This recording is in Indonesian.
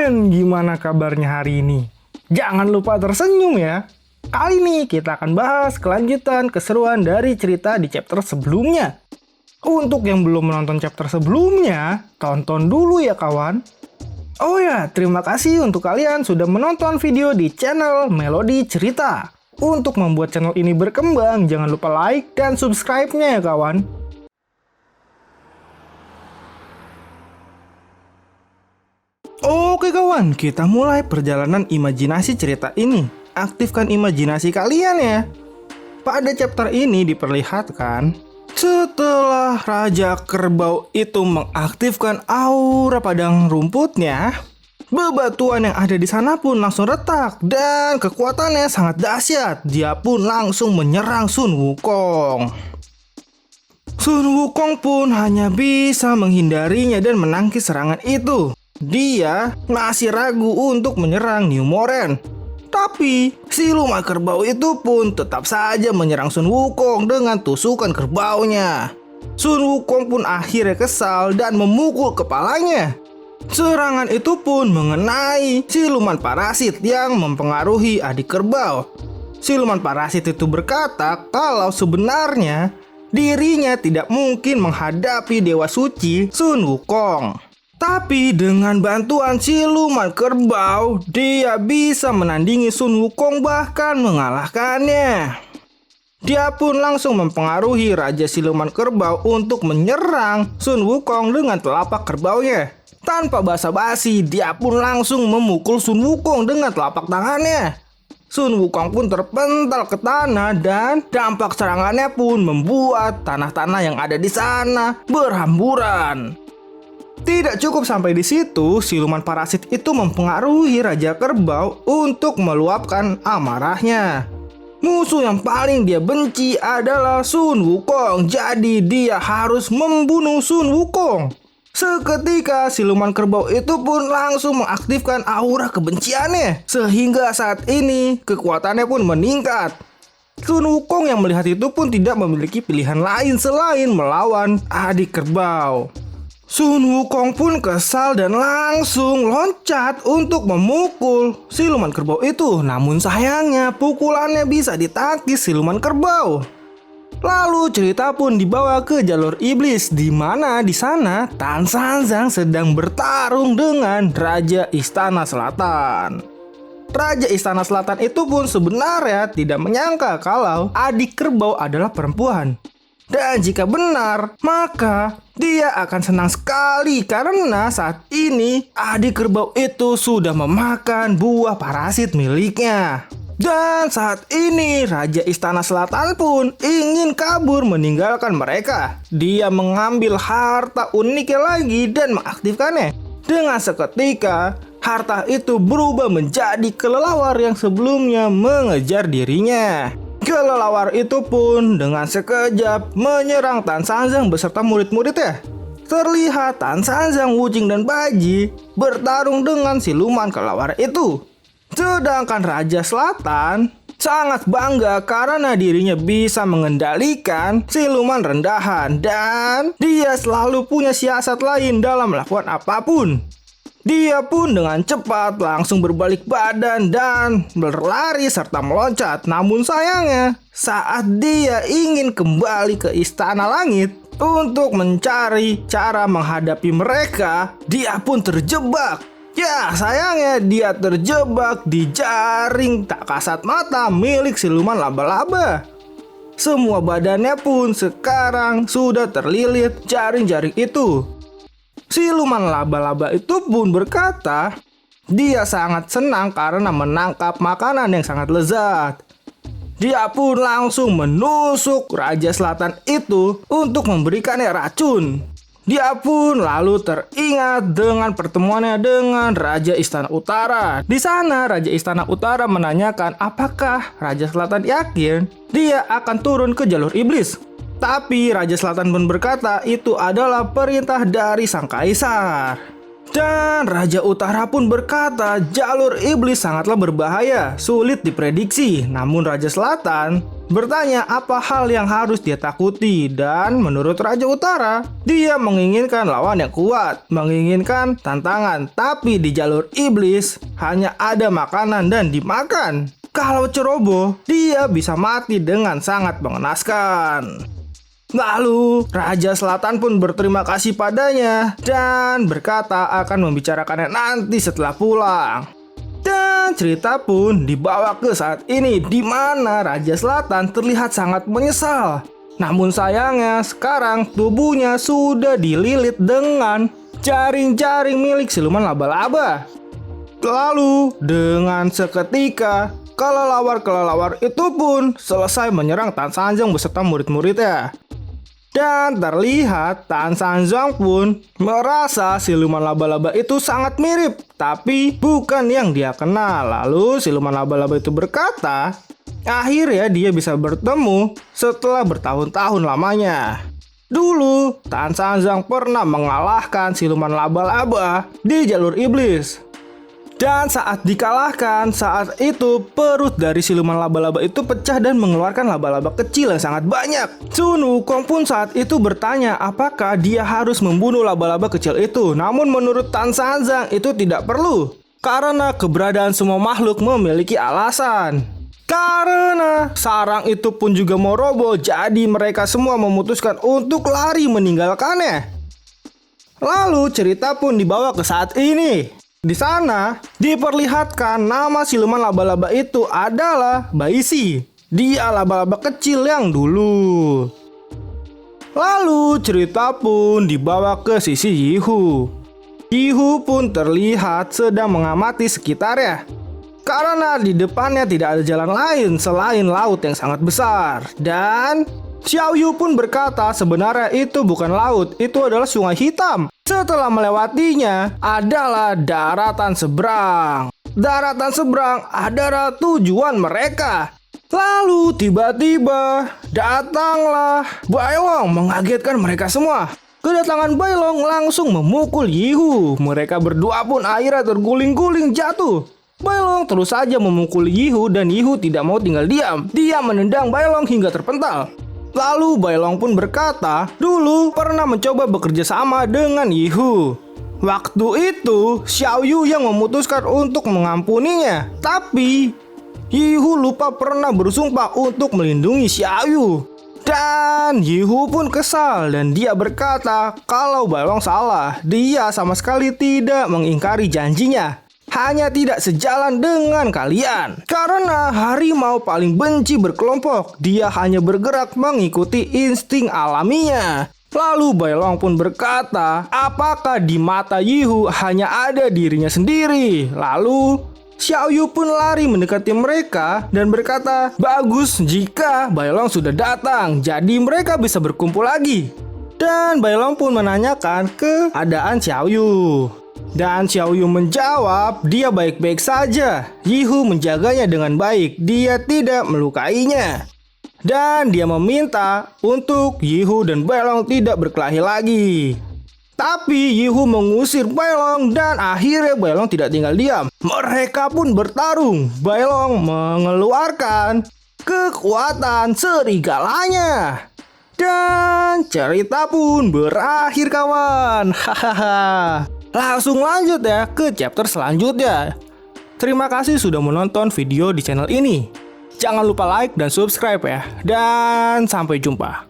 kawan, gimana kabarnya hari ini? Jangan lupa tersenyum ya. Kali ini kita akan bahas kelanjutan keseruan dari cerita di chapter sebelumnya. Untuk yang belum menonton chapter sebelumnya, tonton dulu ya kawan. Oh ya, terima kasih untuk kalian sudah menonton video di channel Melody Cerita. Untuk membuat channel ini berkembang, jangan lupa like dan subscribe-nya ya kawan. Oke kawan, kita mulai perjalanan imajinasi cerita ini. Aktifkan imajinasi kalian ya. Pada chapter ini diperlihatkan, setelah Raja Kerbau itu mengaktifkan aura padang rumputnya, bebatuan yang ada di sana pun langsung retak dan kekuatannya sangat dahsyat. Dia pun langsung menyerang Sun Wukong. Sun Wukong pun hanya bisa menghindarinya dan menangkis serangan itu. Dia masih ragu untuk menyerang New Moraine. Tapi siluman kerbau itu pun tetap saja menyerang Sun Wukong dengan tusukan kerbaunya. Sun Wukong pun akhirnya kesal dan memukul kepalanya. Serangan itu pun mengenai siluman parasit yang mempengaruhi adik kerbau. Siluman parasit itu berkata kalau sebenarnya dirinya tidak mungkin menghadapi Dewa Suci Sun Wukong. Tapi dengan bantuan siluman kerbau, dia bisa menandingi Sun Wukong bahkan mengalahkannya. Dia pun langsung mempengaruhi Raja Siluman Kerbau untuk menyerang Sun Wukong dengan telapak kerbaunya. Tanpa basa-basi, dia pun langsung memukul Sun Wukong dengan telapak tangannya. Sun Wukong pun terpental ke tanah dan dampak serangannya pun membuat tanah-tanah yang ada di sana berhamburan. Tidak cukup sampai di situ, siluman parasit itu mempengaruhi Raja Kerbau untuk meluapkan amarahnya. Musuh yang paling dia benci adalah Sun Wukong, jadi dia harus membunuh Sun Wukong. Seketika siluman kerbau itu pun langsung mengaktifkan aura kebenciannya, sehingga saat ini kekuatannya pun meningkat. Sun Wukong yang melihat itu pun tidak memiliki pilihan lain selain melawan adik kerbau. Sun Wukong pun kesal dan langsung loncat untuk memukul siluman kerbau itu. Namun sayangnya pukulannya bisa ditangkis siluman kerbau. Lalu cerita pun dibawa ke jalur iblis, di mana di sana Tan Sanzang sedang bertarung dengan Raja Istana Selatan. Raja Istana Selatan itu pun sebenarnya tidak menyangka kalau adik kerbau adalah perempuan. Dan jika benar, maka dia akan senang sekali karena saat ini adik kerbau itu sudah memakan buah parasit miliknya. Dan saat ini Raja Istana Selatan pun ingin kabur meninggalkan mereka. Dia mengambil harta uniknya lagi dan mengaktifkannya. Dengan seketika, harta itu berubah menjadi kelelawar yang sebelumnya mengejar dirinya. Kelelawar itu pun dengan sekejap menyerang Tan Sanzang beserta murid-muridnya. Terlihat Tan Sanzang, Wu Jing, dan Baji bertarung dengan siluman kelelawar itu. Sedangkan Raja Selatan sangat bangga karena dirinya bisa mengendalikan siluman rendahan. Dan dia selalu punya siasat lain dalam melakukan apapun. Dia pun dengan cepat langsung berbalik badan dan berlari serta meloncat. Namun sayangnya, saat dia ingin kembali ke Istana Langit untuk mencari cara menghadapi mereka, dia pun terjebak. Ya, sayangnya dia terjebak di jaring tak kasat mata milik siluman laba-laba. Semua badannya pun sekarang sudah terlilit jaring-jaring itu. Siluman laba-laba itu pun berkata, dia sangat senang karena menangkap makanan yang sangat lezat. Dia pun langsung menusuk Raja Selatan itu untuk memberikannya racun. Dia pun lalu teringat dengan pertemuannya dengan Raja Istana Utara. Di sana Raja Istana Utara menanyakan apakah Raja Selatan yakin dia akan turun ke jalur iblis. Tapi Raja Selatan pun berkata itu adalah perintah dari sang kaisar. Dan Raja Utara pun berkata jalur iblis sangatlah berbahaya, sulit diprediksi. Namun Raja Selatan bertanya apa hal yang harus dia takuti, dan menurut Raja Utara, dia menginginkan lawan yang kuat, menginginkan tantangan, tapi di jalur iblis hanya ada makanan dan dimakan. Kalau ceroboh, dia bisa mati dengan sangat mengenaskan. Lalu, Raja Selatan pun berterima kasih padanya dan berkata akan membicarakannya nanti setelah pulang. Dan cerita pun dibawa ke saat ini, di mana Raja Selatan terlihat sangat menyesal. Namun sayangnya sekarang tubuhnya sudah dililit dengan jaring-jaring milik siluman laba-laba. Lalu dengan seketika kelelawar-kelelawar itu pun selesai menyerang Tan Sanzang beserta murid-muridnya. Dan terlihat Tan Sanzang pun merasa siluman laba-laba itu sangat mirip, tapi bukan yang dia kenal. Lalu siluman laba-laba itu berkata, akhirnya dia bisa bertemu setelah bertahun-tahun lamanya. Dulu, Tan Sanzang pernah mengalahkan siluman laba-laba di jalur iblis. Dan saat dikalahkan, saat itu perut dari siluman laba-laba itu pecah dan mengeluarkan laba-laba kecil yang sangat banyak. Sun Wukong pun saat itu bertanya apakah dia harus membunuh laba-laba kecil itu. Namun menurut Tan Sanzang itu tidak perlu, karena keberadaan semua makhluk memiliki alasan. Karena sarang itu pun juga mau roboh, jadi mereka semua memutuskan untuk lari meninggalkannya. Lalu cerita pun dibawa ke saat ini. Di sana diperlihatkan nama siluman laba-laba itu adalah Baisi. Dia laba-laba kecil yang dulu. Lalu cerita pun dibawa ke sisi Yihu. Yihu pun terlihat sedang mengamati sekitarnya, karena di depannya tidak ada jalan lain selain laut yang sangat besar. Dan Xiao Yu pun berkata sebenarnya itu bukan laut, itu adalah sungai hitam. Setelah melewatinya adalah daratan seberang. Daratan seberang adalah tujuan mereka. Lalu tiba-tiba datanglah Bailong mengagetkan mereka semua. Kedatangan Bailong langsung memukul Yihu. Mereka berdua pun akhirnya terguling-guling jatuh. Bailong terus saja memukul Yihu dan Yihu tidak mau tinggal diam. Dia menendang Bailong hingga terpental. Lalu Bailong pun berkata, dulu pernah mencoba bekerja sama dengan Yihu. Waktu itu Xiao Yu yang memutuskan untuk mengampuninya, tapi Yihu lupa pernah bersumpah untuk melindungi Xiao Yu. Dan Yihu pun kesal dan dia berkata kalau Bailong salah. Dia sama sekali tidak mengingkari janjinya, hanya tidak sejalan dengan kalian. Karena harimau paling benci berkelompok, dia hanya bergerak mengikuti insting alaminya. Lalu Bailong pun berkata, apakah di mata Yihu hanya ada dirinya sendiri? Lalu Xiao Yu pun lari mendekati mereka dan berkata, bagus jika Bailong sudah datang, jadi mereka bisa berkumpul lagi. Dan Bailong pun menanyakan keadaan Xiao Yu. Dan Xiao Yu menjawab, dia baik-baik saja. Yihu menjaganya dengan baik, dia tidak melukainya. Dan dia meminta untuk Yihu dan Bailong tidak berkelahi lagi. Tapi Yihu mengusir Bailong dan akhirnya Bailong tidak tinggal diam. Mereka pun bertarung. Bailong mengeluarkan kekuatan serigalanya. Dan cerita pun berakhir kawan. Hahaha. Langsung lanjut ya ke chapter selanjutnya. Terima kasih sudah menonton video di channel ini. Jangan lupa like dan subscribe ya. Dan sampai jumpa.